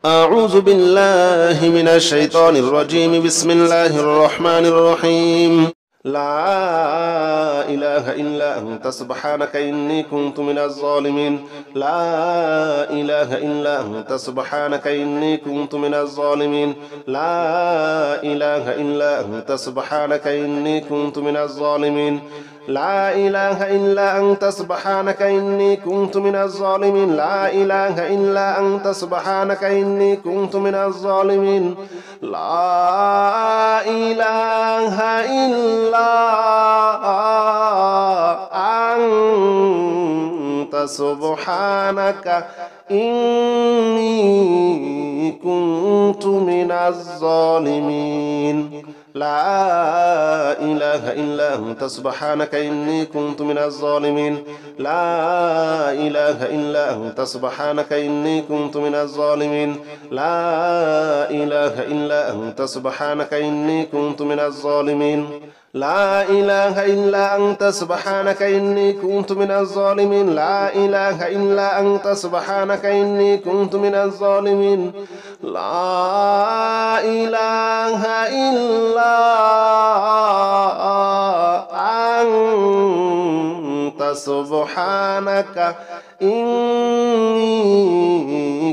أعوذ بالله من الشيطان الرجيم. بسم الله الرحمن الرحيم. لا إله إلا أنت سبحانك إني كنت من الظالمين. لا إله إلا أنت سبحانك إني كنت من الظالمين. لا إله إلا أنت سبحانك إني كنت من الظالمين. لا إله إلا أنت سبحانك إني كنت من الظالمين. لا إله إلا أنت سبحانك إني كنت من الظالمين. لا إله إلا أنت سبحانك إني كنت من الظالمين. لا إله إلا أنت سبحانك إني كنت من الظالمين. لا إله إلا أنت سبحانك إني كنت من الظالمين. لا إله إلا أنت سبحانك إني كنت من الظالمين. لا إله إلا أنت سبحانك إني كنت من الظالمين. لا إله إلا أنت سبحانك إني كنت من الظالمين. لا إله إلا أنت سبحانك إني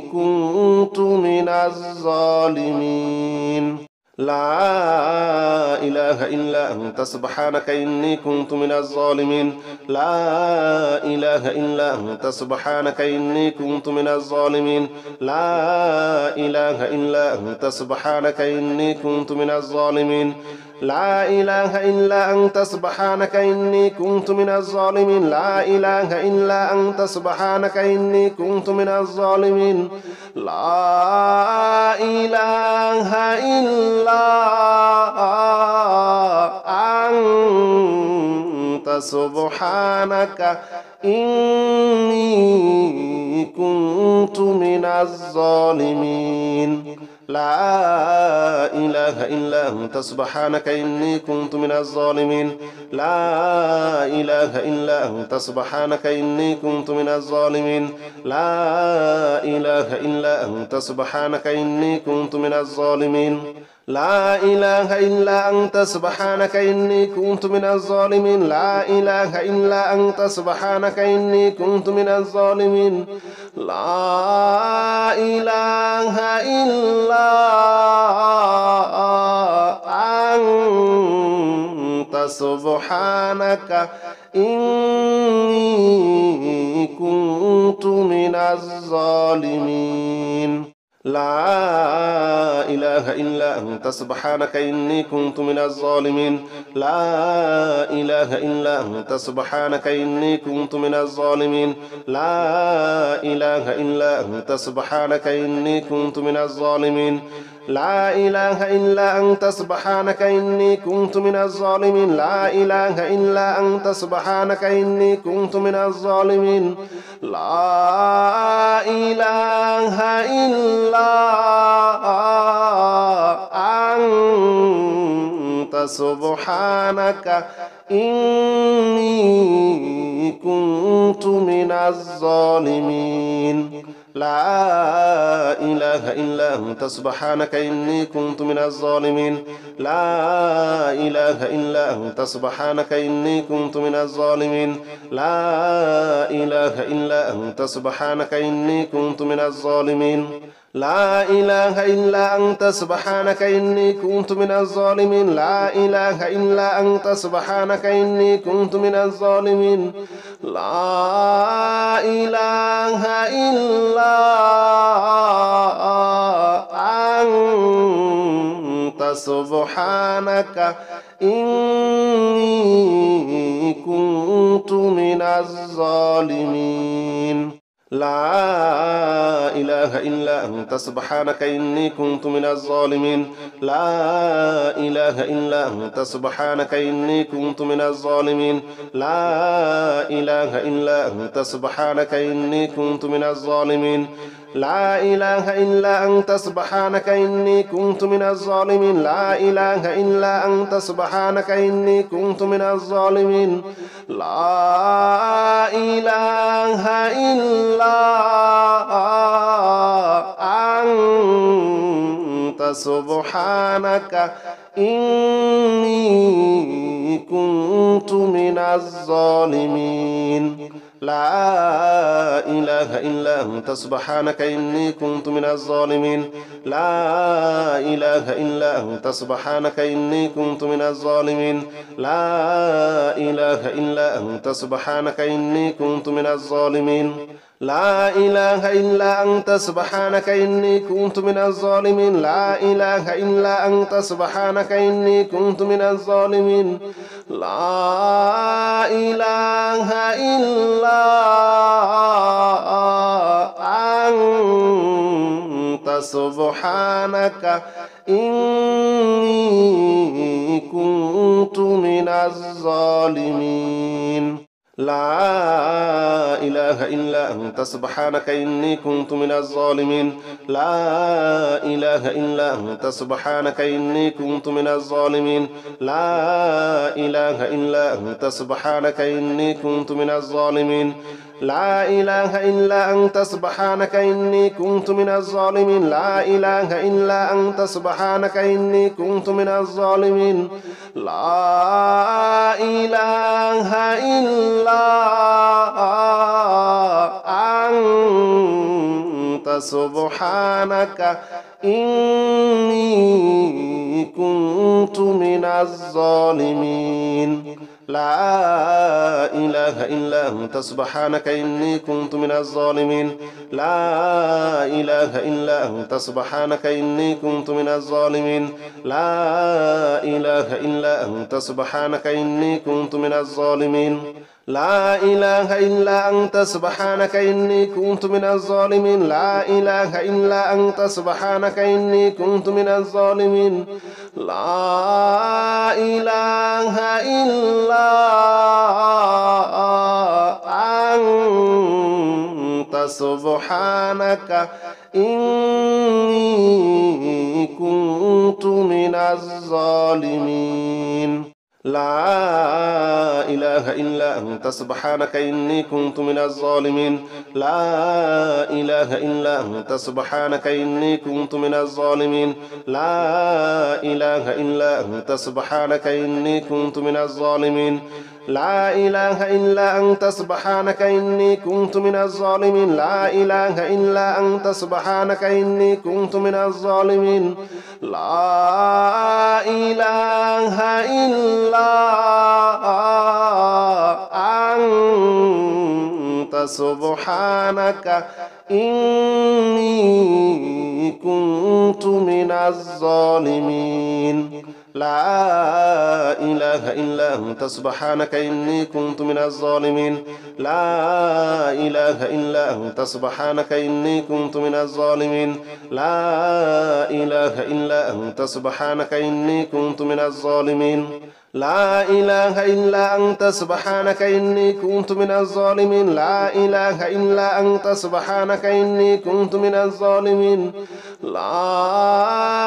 كنت من الظالمين. لا إله إلا أنت سبحانك إني كنت من الظالمين. لا إله إلا أنت سبحانك إني كنت من الظالمين. لا إله إلا أنت سبحانك إني كنت من الظالمين. لا إله إلا أنت سبحانك إني كنت من الظالمين. لا إله إلا أنت سبحانك إني كنت من الظالمين. لا إله إلا أنت سبحانك إني كنت من الظالمين. لا إله إلا أنت سبحانك إني كنت من الظالمين. لا إله إلا أنت سبحانك إني كنت من الظالمين. لا إله إلا أنت سبحانك إني كنت من الظالمين. لا إله إلا أنت سبحانك إني كنت من الظالمين. لا إله إلا أنت سبحانك إني كنت من الظالمين. لا إله إلا أنت سبحانك إني كنت من الظالمين. لا إله إلا أنت سبحانك إني كنت من الظالمين. لا إله إلا أنت سبحانك إني كنت من الظالمين. لا إله إلا أنت سبحانك إني كنت من الظالمين. لا إله إلا أنت سبحانك إني كنت من الظالمين. لا إله إلا أنت سبحانك إني كنت من الظالمين. لا إله إلا أنت سبحانك إني كنت من الظالمين. لا إله إلا أنت سبحانك إني كنت من الظالمين. لا إله إلا أنت سبحانك إني كنت من الظالمين. لا إله إلا أنت سبحانك إني كنت من الظالمين. لا إله إلا أنت سبحانك إني كنت من الظالمين. لا إله إلا أنت سبحانك إني كنت من الظالمين. لا إله إلا أنت سبحانك إني كنت من الظالمين. لا إله إلا أنت سبحانك إني كنت من الظالمين. لا إله إلا أنت سبحانك إني كنت من الظالمين. لا إله إلا أنت سبحانك إني كنت من الظالمين. لا إله إلا أنت سبحانك إني كنت من الظالمين. لا إله إلا أنت سبحانك إني كنت من الظالمين. لا إله إلا أنت سبحانك إني كنت من الظالمين لا إله إلا أنت سبحانك إني كنت من الظالمين لا إله إلا أنت سبحانك إني كنت من الظالمين لا إله إلا أنت سبحانك إني كنت من الظالمين لا إله إلا أنت سبحانك إني كنت من الظالمين لا إله إلا أنت سبحانك إني كنت من الظالمين لا إله إلا أنت سبحانك إني كنت من الظالمين لا إله إلا أنت سبحانك إني كنت من الظالمين لا إله إلا أنت سبحانك إني كنت من الظالمين لا إله إلا أنت سبحانك إني كنت من الظالمين لا إله إلا أنت سبحانك إني كنت من الظالمين لا إله إلا أنت سبحانك إني كنت من الظالمين لا إله إلا أنت سبحانك إني كنت من الظالمين لا إله إلا أنت سبحانك إني كنت من الظالمين لا إله إلا أنت سبحانك إني كنت من الظالمين لا إله إلا أنت سبحانك إني كنت من الظالمين لا إله إلا أنت سبحانك إني كنت من الظالمين لا إله إلا أنت سبحانك إني كنت من الظالمين لا إله إلا أنت سبحانك إني كنت من الظالمين لا إله إلا أنت سبحانك إني كنت من الظالمين لا إله إلا أنت سبحانك إني كنت من الظالمين لا إله إلا أنت سبحانك إني كنت من الظالمين لا إله إلا أنت سبحانك إني كنت من الظالمين لا إله إلا أنت سبحانك إني كنت من الظالمين لا إله إلا أنت سبحانك إني كنت من الظالمين لا إله إلا أنت سبحانك إني كنت من الظالمين لا إله إلا أنت سبحانك إني كنت من الظالمين لا إله إلا أنت سبحانك إني كنت من الظالمين لا إله إلا أنت سبحانك إني كنت من الظالمين لا إله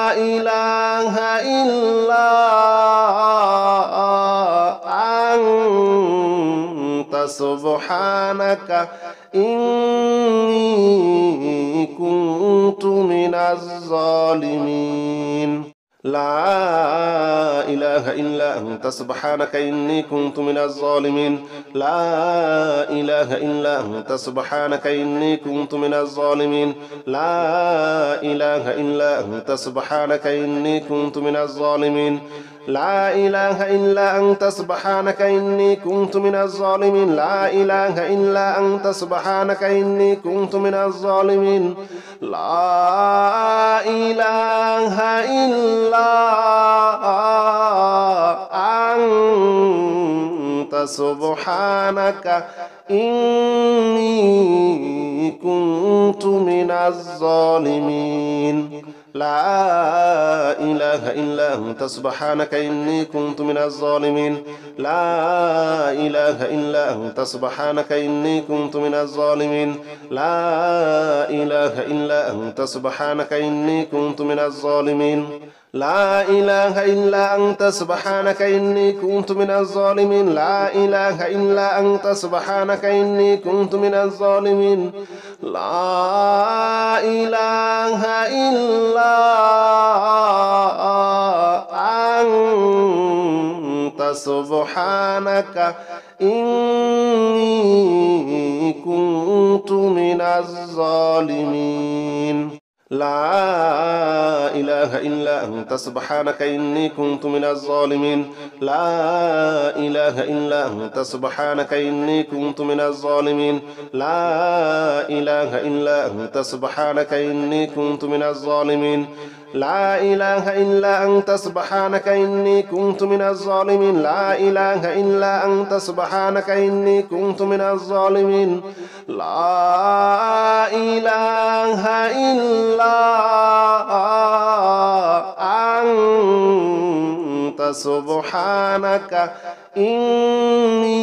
إلا أنت سبحانك إني كنت من الظالمين لا إله إلا أنت سبحانك إني كنت من الظالمين لا إله إلا أنت سبحانك إني كنت من الظالمين لا إله إلا أنت سبحانك إني كنت من الظالمين لا إله إلا أنت سبحانك إني كنت من الظالمين لا إله إلا أنت سبحانك إني كنت من الظالمين لا إله إلا أنت سبحانك إني كنت من الظالمين لا إله إلا أنت سبحانك إني كنت من الظالمين لا إله إلا أنت سبحانك إني كنت من الظالمين لا إله إلا أنت سبحانك إني كنت من الظالمين لا إله إلا أنت سبحانك إني كنت من الظالمين لا إله إلا أنت سبحانك إني كنت من الظالمين لا إله إلا أنت سبحانك إني كنت من الظالمين لا إله إلا أنت سبحانك إني كنت من الظالمين لا إله إلا أنت سبحانك إني كنت من الظالمين لا إله إلا أنت سبحانك إني كنت من الظالمين لا إله إلا أنت سبحانك إني كنت من الظالمين لا إله إلا أنت سبحانك إني كنت من الظالمين لا إله إلا أنت سبحانك إني كنت من الظالمين لا إله إلا أنت سبحانك إني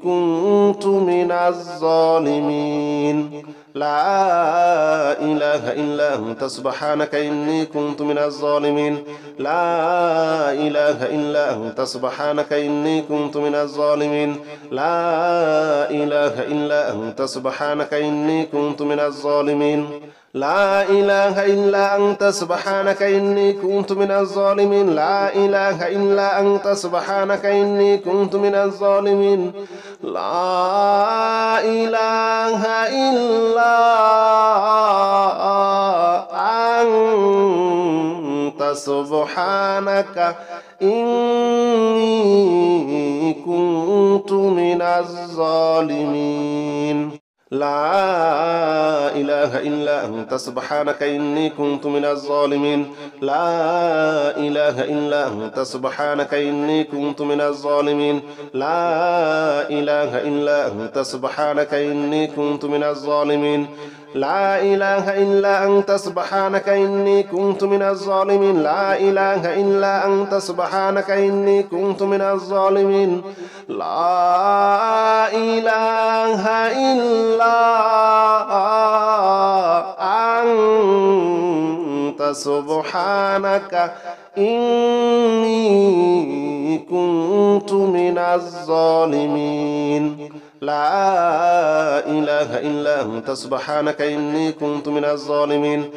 كنت من الظالمين لا إله إلا أنت سبحانك إني كنت من الظالمين لا إله إلا أنت سبحانك إني كنت من الظالمين لا إله إلا أنت سبحانك إني كنت من الظالمين لا إله إلا أنت سبحانك إني كنت من الظالمين لا إله إلا أنت سبحانك إني كنت من الظالمين لا إله إلا أنت سبحانك إني كنت من الظالمين لا إله إلا أنت سبحانك إني كنت من الظالمين لا إله إلا أنت سبحانك إني كنت من الظالمين لا إله إلا أنت سبحانك إني كنت من الظالمين لا إله إلا أنت سبحانك إني كنت من الظالمين لا إله إلا أنت سبحانك إني كنت من الظالمين لا إله إلا أنت سبحانك إني كنت من الظالمين لا إله إلا أنت سبحانك إني كنت من الظالمين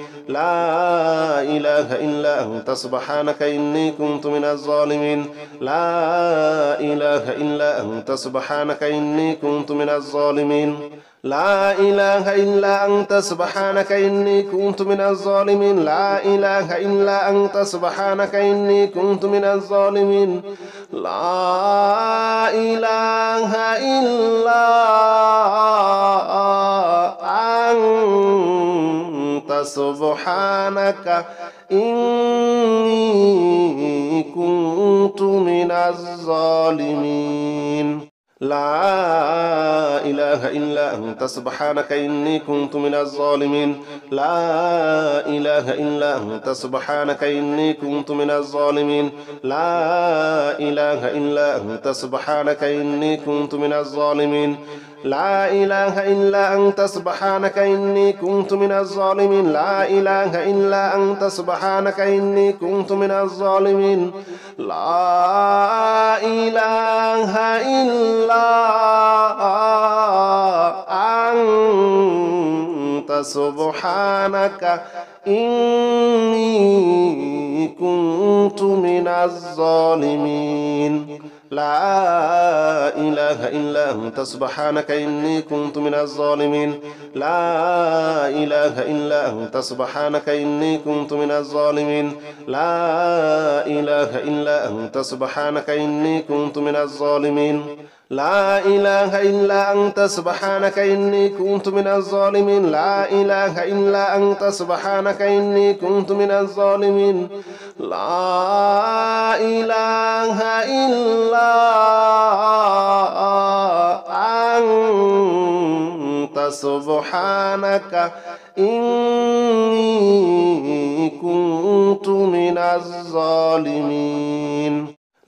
لا إله إلا أنت سبحانك إني كنت من الظالمين لا إله إلا أنت سبحانك إني كنت من الظالمين لا إله إلا أنت سبحانك إني كنت من الظالمين لا إله إلا أنت سبحانك إني كنت من الظالمين لا إله إلا أنت سبحانك إني كنت من الظالمين لا إله إلا أنت سبحانك إني كنت من الظالمين لا إله إلا أنت سبحانك إني كنت من الظالمين لا إله إلا أنت سبحانك إني كنت من الظالمين لا إله إلا أنت سبحانك إني كنت من الظالمين لا إله إلا أنت سبحانك إني كنت من الظالمين لا إله إلا أنت سبحانك إني كنت من الظالمين لا إله إلا أنت سبحانك إني كنت من الظالمين لا إله إلا أنت سبحانك إني كنت من الظالمين لا إله إلا أنت سبحانك إني كنت من الظالمين لا إله إلا أنت سبحانك إني كنت من الظالمين لا إله إلا أنت سبحانك إني كنت من الظالمين لا إله إلا أنت سبحانك إني كنت من الظالمين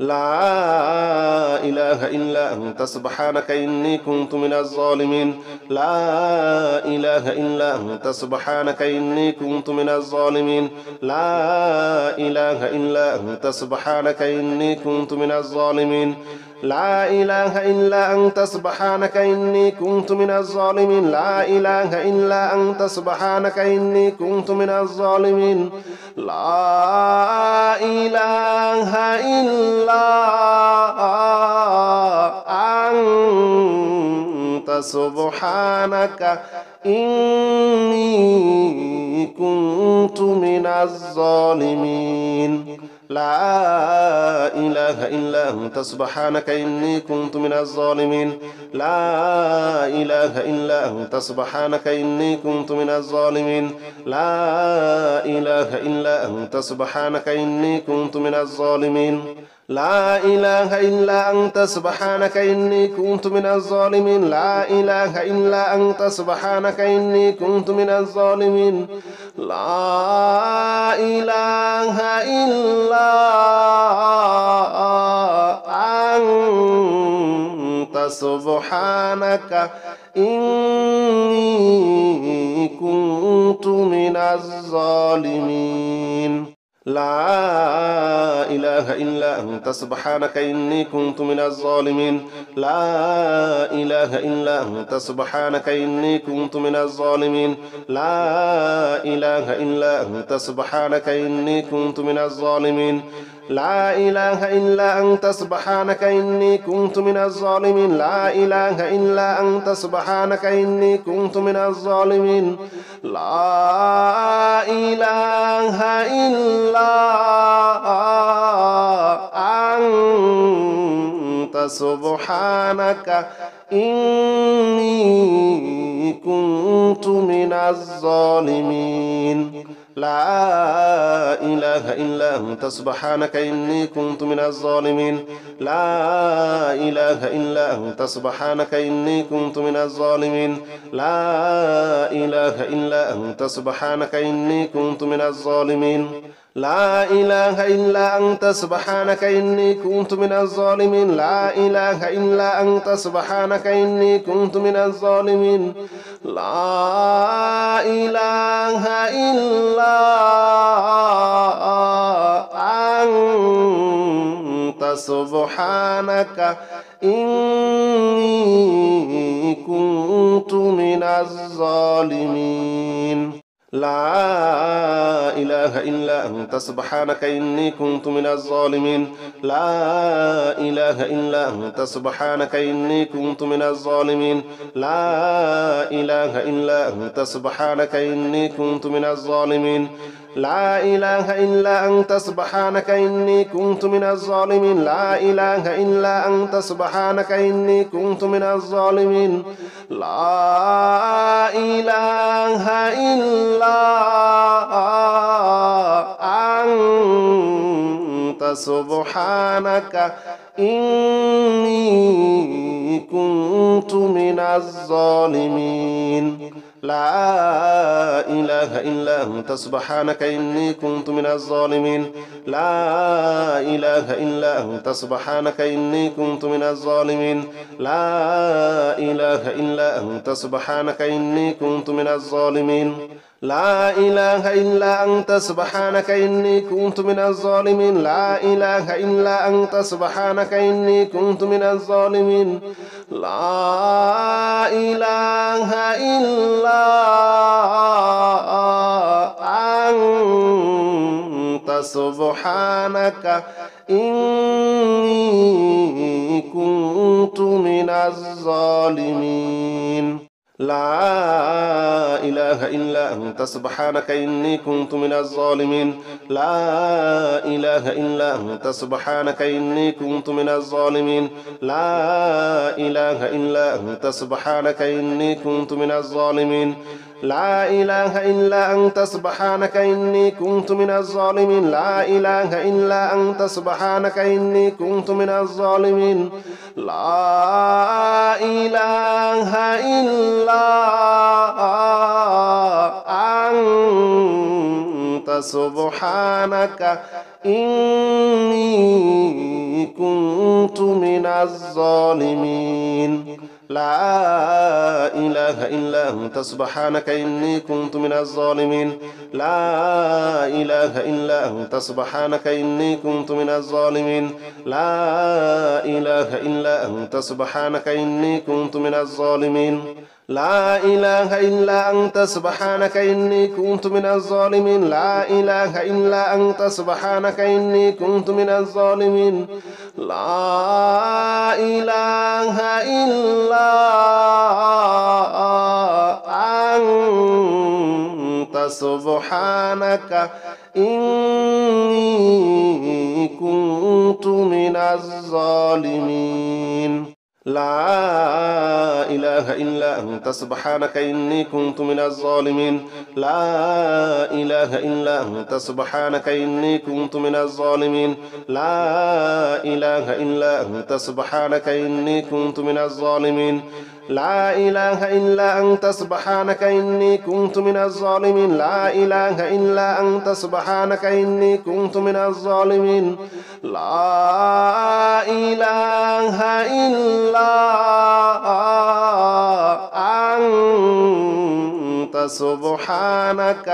لا إله إلا أنت أنت سبحانك إني كنت من الظالمين لا إله إلا أنت سبحانك إني كنت من الظالمين لا إله إلا أنت سبحانك إني كنت من الظالمين لا إله إلا أنت سبحانك إني كنت من الظالمين لا إله إلا أنت سبحانك إني كنت من الظالمين لا إله إلا أنت سبحانك إني كنت من الظالمين لا إله إلا أنت سبحانك إني كنت من الظالمين لا إله إلا أنت سبحانك إني كنت من الظالمين لا إله إلا أنت سبحانك إني كنت من الظالمين لا إله إلا أنت سبحانك إني كنت من الظالمين لا إله إلا أنت سبحانك إني كنت من الظالمين لا إله إلا أنت سبحانك إني كنت من الظالمين لا إله إلا أنت سبحانك إني كنت من الظالمين لا إله إلا أنت سبحانك إني كنت من الظالمين لا إله إلا أنت سبحانك إني كنت من الظالمين لا إله إلا أنت سبحانك إني كنت من الظالمين لا إله إلا أنت سبحانك إني كنت من الظالمين لا إله إلا أنت سبحانك إني كنت من الظالمين لا إله إلا أنت سبحانك إني كنت من الظالمين لا إله إلا أنت سبحانك إني كنت من الظالمين لا إله إلا أنت سبحانك إني كنت من الظالمين لا إله إلا أنت سبحانك إني كنت من الظالمين لا إله إلا أنت سبحانك إني كنت من الظالمين لا إله إلا أنت سبحانك إني كنت من الظالمين لا إله إلا أنت سبحانك إني كنت من الظالمين لا إله إلا أنت سبحانك إني كنت من الظالمين لا إله إلا أنت سبحانك إني كنت من الظالمين لا إله إلا أنت سبحانك إني كنت من الظالمين لا إله إلا أنت سبحانك إني كنت من الظالمين لا إله إلا أنت سبحانك إني كنت من الظالمين لا إله إلا أنت سبحانك إني كنت من الظالمين لا إله إلا أنت سبحانك إني كنت من الظالمين لا إله إلا أنت سبحانك إني كنت من الظالمين لا إله إلا أنت سبحانك إني كنت من الظالمين لا إله إلا أنت سبحانك إني كنت من الظالمين لا إله إلا أنت سبحانك إني كنت من الظالمين لا إله إلا أنت سبحانك إني كنت من الظالمين لا إله إلا أنت سبحانك إني كنت من الظالمين لا إله إلا أنت سبحانك إني كنت من الظالمين لا إله إلا أنت سبحانك إني كنت من الظالمين لا إله إلا أنت سبحانك إني كنت من الظالمين لا إله إلا أنت سبحانك إني كنت من الظالمين لا إله إلا أنت سبحانك إني كنت من الظالمين لا إله إلا أنت سبحانك إني كنت من الظالمين لا إله إلا أنت سبحانك إني كنت من الظالمين لا إله إلا أنت سبحانك إني كنت من الظالمين لا إله إلا أنت سبحانك إني كنت من الظالمين لا إله إلا أنت سبحانك إني كنت من الظالمين لا إله إلا أنت سبحانك إني كنت من الظالمين لا إله إلا أنت سبحانك إني كنت من الظالمين لا إله إلا أنت سبحانك إني كنت من الظالمين لا إله إلا أنت سبحانك إني كنت من الظالمين لا إله إلا أنت سبحانك إني كنت من الظالمين لا إله إلا أنت سبحانك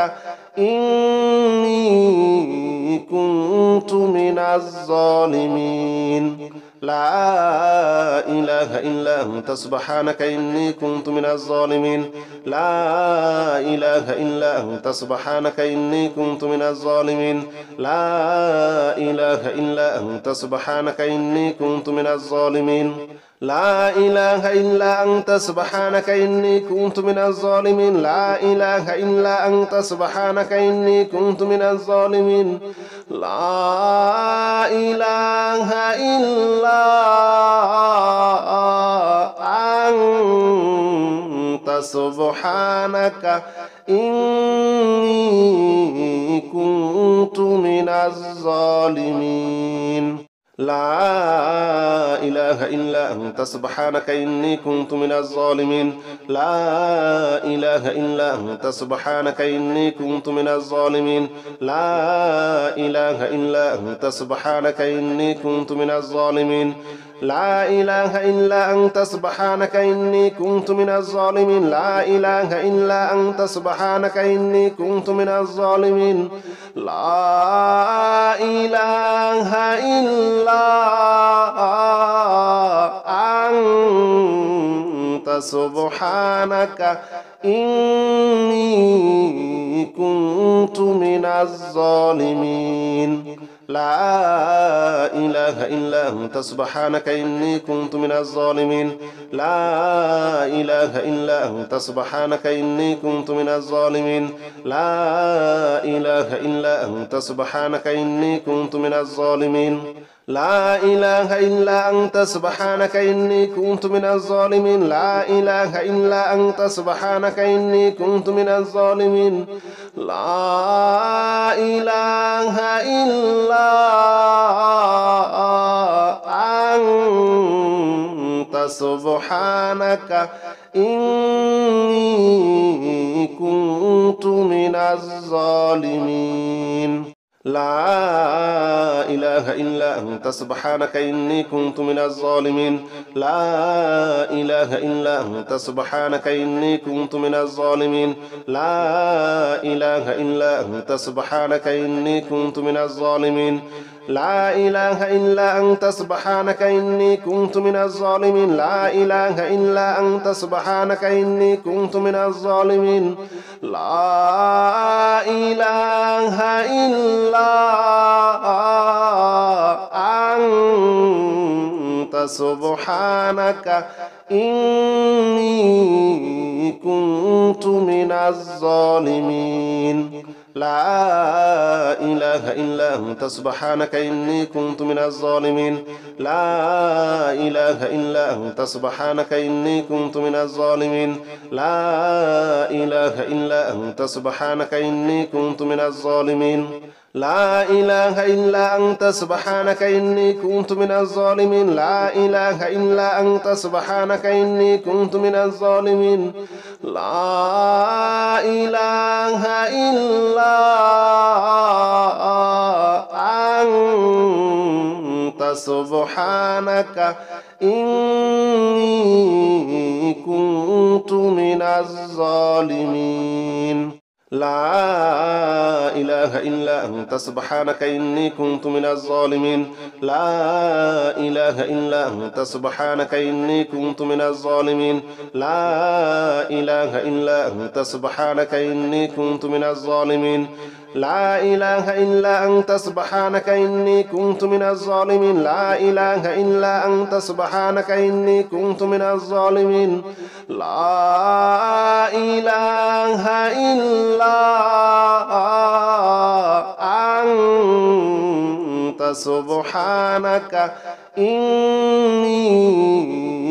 إني كنت من الظالمين لا إله إلا أنت سبحانك إني كنت من الظالمين لا إله إلا أنت سبحانك إني كنت من الظالمين لا إله إلا أنت سبحانك إني كنت من الظالمين لا إله إلا أنت سبحانك إني كنت من الظالمين لا إله إلا أنت سبحانك إني كنت من الظالمين لا إله إلا أنت سبحانك إني كنت من الظالمين لا إله إلا أنت سبحانك إني كنت من الظالمين لا إله إلا أنت سبحانك إني كنت من الظالمين لا إله إلا أنت سبحانك إني كنت من الظالمين لا إله إلا أنت سبحانك إني كنت من الظالمين لا إله إلا أنت سبحانك إني كنت من الظالمين لا إله إلا أنت سبحانك إني كنت من الظالمين لا إله إلا أنت سبحانك إني كنت من الظالمين لا إله إلا أنت سبحانك إني كنت من الظالمين لا إله إلا أنت سبحانك إني كنت من الظالمين لا إله إلا أنت سبحانك إني كنت من الظالمين لا إله إلا أنت سبحانك إني كنت من الظالمين لا إله إلا أنت سبحانك إني كنت من الظالمين لا إله إلا أنت سبحانك إني كنت من الظالمين لا إله إلا أنت سبحانك إني كنت من الظالمين لا إله إلا أنت سبحانك إني كنت من الظالمين لا إله إلا أنت سبحانك إني كنت من الظالمين لا إله إلا أنت سبحانك إني كنت من الظالمين لا إله إلا أنت سبحانك إني كنت من الظالمين لا إله إلا أنت سبحانك إني كنت من الظالمين لا إله إلا أنت سبحانك إني كنت من الظالمين لا إله إلا أنت سبحانك إني كنت من الظالمين لا إله إلا أنت سبحانك إني كنت من الظالمين لا إله إلا أنت سبحانك إني كنت من الظالمين لا إله إلا سبحانك إني كنت من الظالمين لا إله إلا أنت سبحانك إني كنت من الظالمين لا إله إلا أنت سبحانك إني كنت من الظالمين لا إله إلا أنت سبحانك إني كنت من الظالمين لا إله إلا أنت سبحانك إني كنت من الظالمين لا إله إلا أنت سبحانك إني كنت من الظالمين لا إله إلا أنت سبحانك إني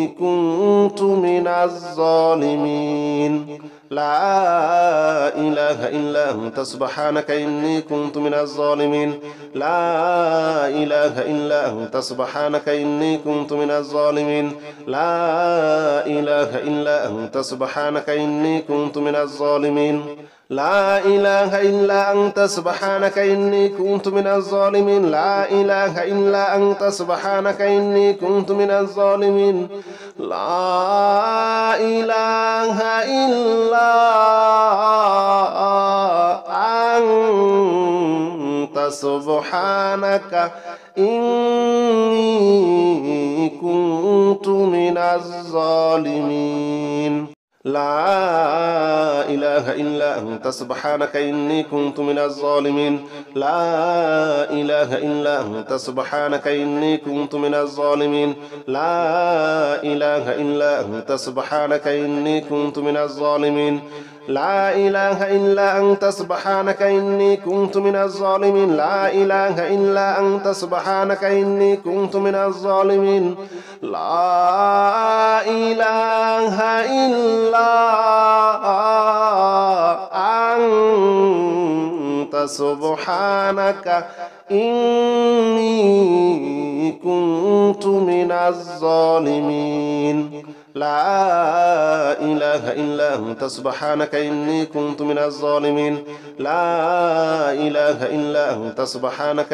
كنت من الظالمين لا إله إلا أنت سبحانك إني كنت من الظالمين لا إله إلا أنت سبحانك إني كنت من الظالمين لا إله إلا أنت سبحانك إني كنت من الظالمين لا إله إلا أنت سبحانك إني كنت من الظالمين لا إله إلا أنت سبحانك إني كنت من الظالمين لا إله إلا أنت سبحانك إني كنت من الظالمين لا إله إلا أنت سبحانك إني كنت من الظالمين لا إله إلا أنت سبحانك إني كنت من الظالمين لا إله إلا أنت سبحانك إني كنت من الظالمين لا إله إلا أنت سبحانك إني كنت من الظالمين لا إله إلا أنت سبحانك إني كنت من الظالمين لا إله إلا أنت سبحانك إني كنت من الظالمين لا إله إلا أنت سبحانك إني كنت من الظالمين لا إله إلا أنت سبحانك إني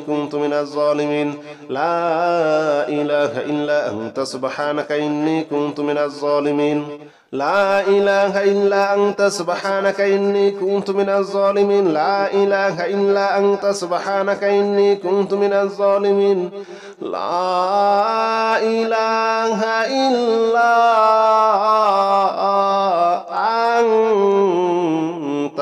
كنت من الظالمين لا إله إلا أنت سبحانك إني كنت من الظالمين لا إله إلا أنت سبحانك إني كنت من الظالمين لا إله إلا أنت سبحانك إني كنت من الظالمين لا إله إلا أنت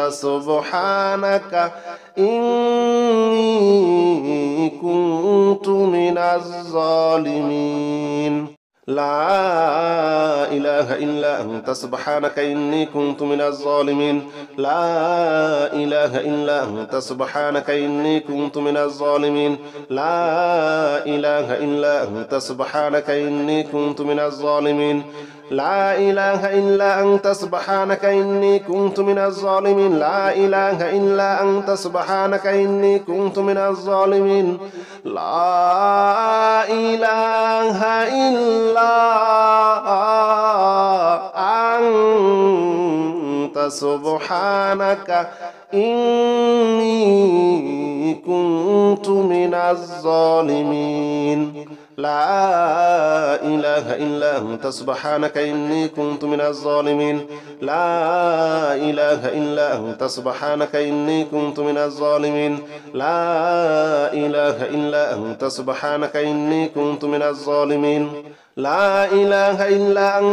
سبحانك إني كنت من الظالمين لا إله إلا أنت سبحانك إني كنت من الظالمين لا إله إلا أنت سبحانك إني كنت من الظالمين لا إله إلا أنت سبحانك إني كنت من الظالمين لا إله إلا أنت سبحانك إني كنت من الظالمين لا إله إلا أنت سبحانك إني كنت من الظالمين لا إله إلا أنت سبحانك إني كنت من الظالمين لا إله إلا أنت سبحانك إني كنت من الظالمين لا إله إلا أنت سبحانك إني كنت من الظالمين لا إله إلا أنت سبحانك إني كنت من الظالمين لا إله إلا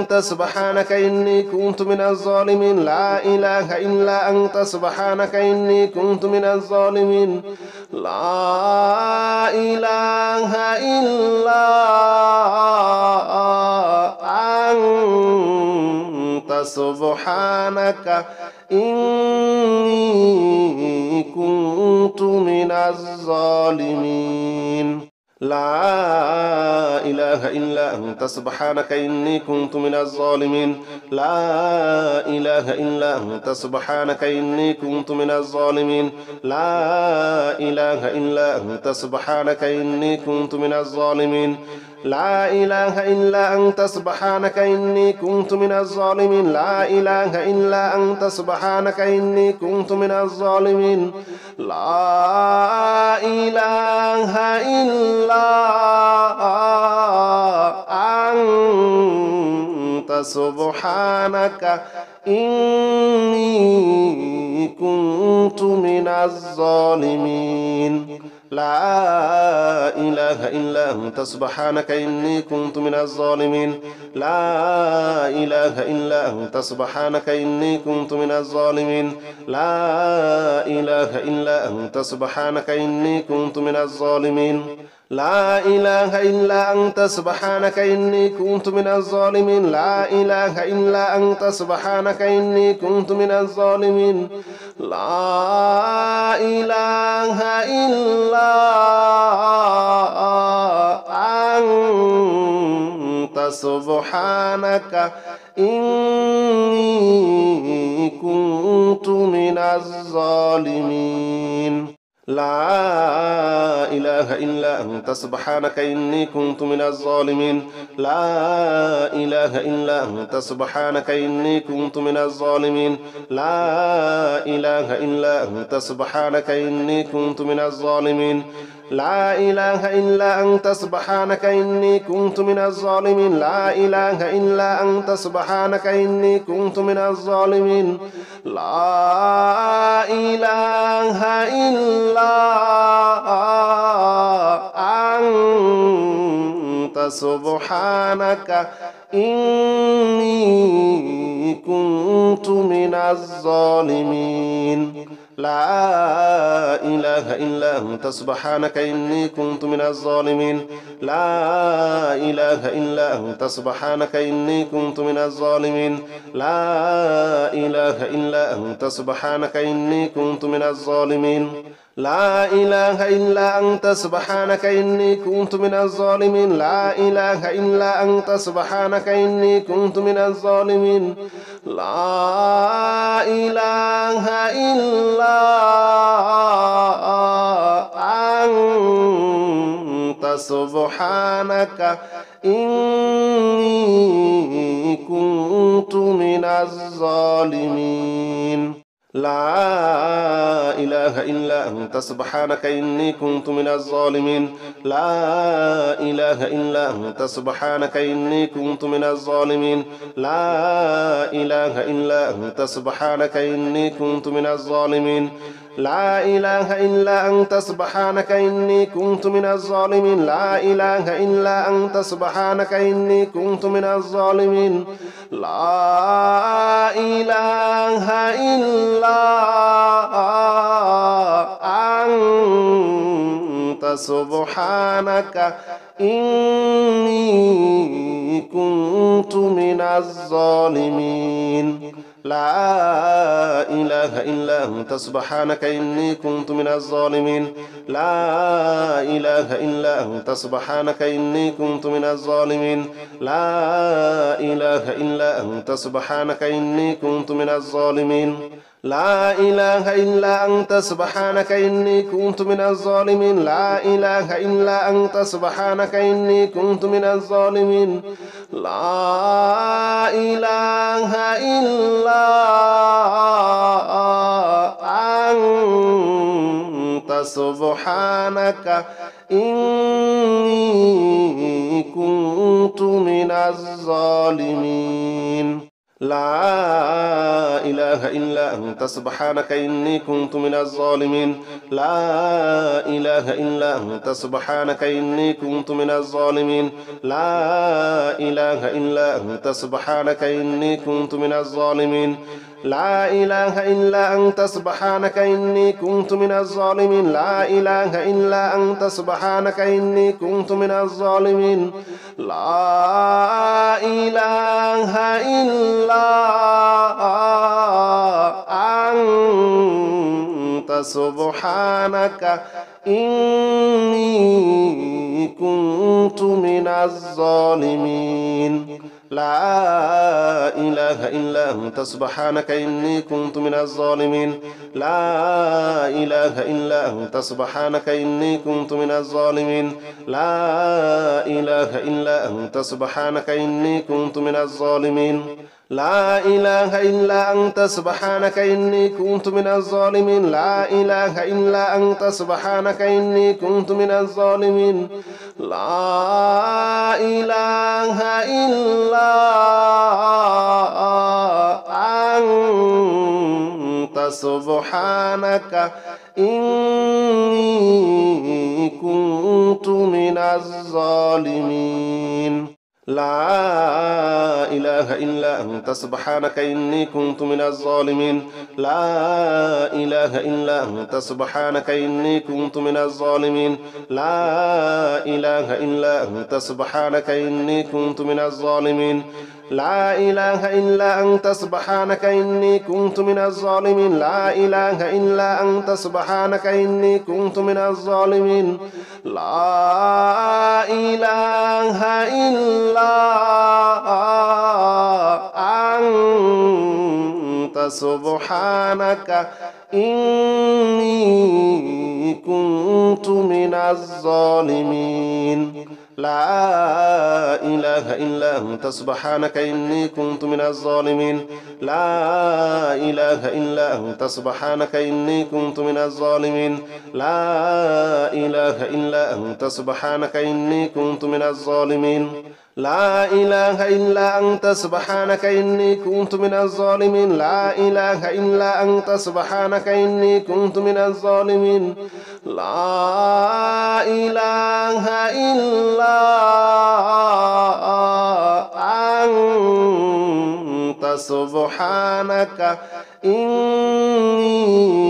أنت سبحانك إني كنت من الظالمين لا إله إلا أنت سبحانك إني كنت من الظالمين لا إله إلا أنت سبحانك إني كنت من الظالمين لا إله إلا أنت سبحانك إني كنت من الظالمين لا إله إلا أنت سبحانك إني كنت من الظالمين لا إله إلا أنت سبحانك إني كنت من الظالمين لا إله إلا أنت سبحانك إني كنت من الظالمين لا إله إلا أنت سبحانك إني كنت من الظالمين لا إله إلا سبحانك إني كنت من الظالمين لا إله إلا أنت سبحانك إني كنت من الظالمين لا إله إلا أنت سبحانك إني كنت من الظالمين لا إله إلا أنت سبحانك إني كنت من الظالمين لا إله إلا أنت سبحانك إني كنت من الظالمين لا إله إلا أنت سبحانك إني كنت من الظالمين لا إله إلا أنت سبحانك إني كنت من الظالمين لا إله إلا أنت سبحانك إني كنت من الظالمين لا إله إلا أنت سبحانك إني كنت من الظالمين لا إله إلا أنت سبحانك إني كنت من الظالمين لا إله إلا أنت سبحانك إني كنت من الظالمين لا إله إلا أنت سبحانك إني كنت من الظالمين لا إله إلا أنت سبحانك إني كنت من الظالمين لا إله إلا أنت سبحانك إني كنت من الظالمين لا إله إلا أنت سبحانك إني كنت من الظالمين لا إله إلا أنت سبحانك إني كنت من الظالمين لا إله إلا أنت سبحانك إني كنت من الظالمين لا إله إلا أنت سبحانك إني كنت من الظالمين لا إله إلا أنت سبحانك إني كنت من الظالمين لا إله إلا أنت سبحانك إني كنت من الظالمين لا إله إلا أنت سبحانك إني كنت من الظالمين لا إله إلا أنت سبحانك إني كنت من الظالمين لا إله إلا أنت سبحانك إني كنت من الظالمين لا إله إلا أنت سبحانك إني كنت من الظالمين لا إله إلا أنت سبحانك إني كنت من الظالمين لا إله إلا أنت سبحانك إني كنت من الظالمين لا إله إلا أنت سبحانك إني كنت من الظالمين لا إله إلا أنت سبحانك إني كنت من الظالمين لا إله إلا أنت سبحانك إني كنت من الظالمين لا إله إلا أنت سبحانك إني كنت من الظالمين لا إله إلا أنت سبحانك إني كنت من الظالمين لا إله إلا أنت سبحانك إني كنت من الظالمين لا إله إلا أنت سبحانك إني كنت من الظالمين لا إله إلا أنت سبحانك إني كنت من الظالمين لا إله إلا أنت سبحانك إني كنت من الظالمين لا إله إلا أنت سبحانك إني كنت من الظالمين لا إله إلا أنت سبحانك إني كنت من الظالمين لا إله إلا أنت سبحانك إني كنت من الظالمين لا إله إلا أنت سبحانك إني كنت من الظالمين لا إله إلا أنت سبحانك إني كنت من الظالمين لا إله إلا أنت سبحانك إني كنت من الظالمين لا إله إلا أنت سبحانك إني كنت من الظالمين لا إله إلا أنت سبحانك إني كنت من الظالمين لا إله إلا أنت سبحانك إني كنت من الظالمين لا إله إلا أنت سبحانك إني كنت من الظالمين لا إله إلا أنت سبحانك إني كنت من الظالمين لا إله إلا أنت سبحانك إني كنت من الظالمين لا إله إلا أنت سبحانك إني كنت من الظالمين لا إله إلا أنت سبحانك إني كنت من الظالمين لا إله إلا أنت سبحانك إني كنت من الظالمين لا إله إلا أنت سبحانك إني كنت من الظالمين لا إله إلا أنت سبحانك إني كنت من الظالمين لا إله إلا أنت سبحانك إني كنت من الظالمين لا إله إلا أنت سبحانك إني كنت من الظالمين لا إله إلا أنت سبحانك إني